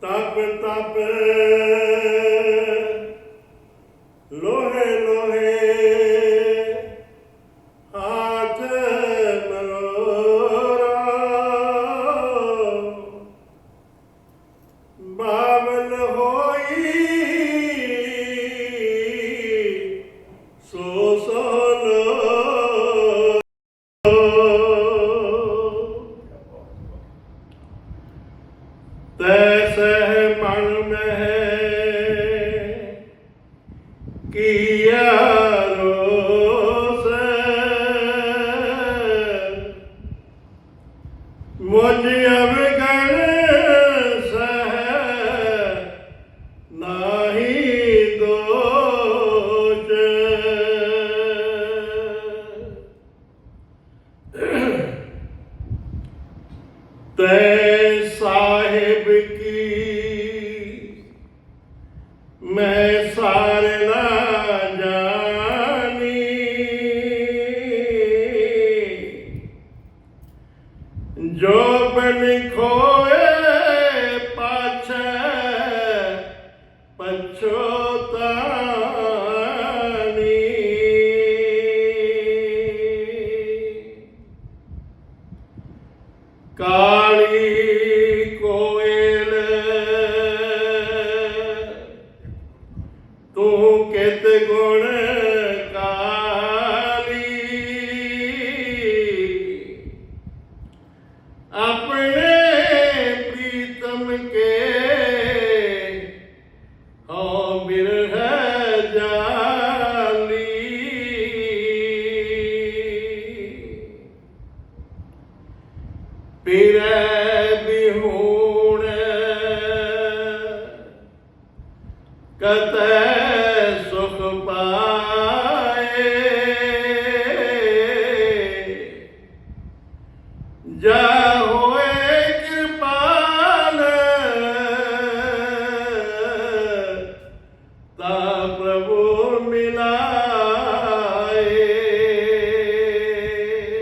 तप तप लोहे लोहे हाथ मरोरा बावल होई सो सोलो तैसे मन में किया रोस मुझ अवगण सह नाही दोष तै साहिब की मैं सार ना जानी जो बन खोए पाछे पछोतानी काली कोयल तू कित गुण काली अपने प्रीतम के हो बिरह जाली पिरै बिहूण कतै सुख पाए जा होए कृपाल ता प्रभु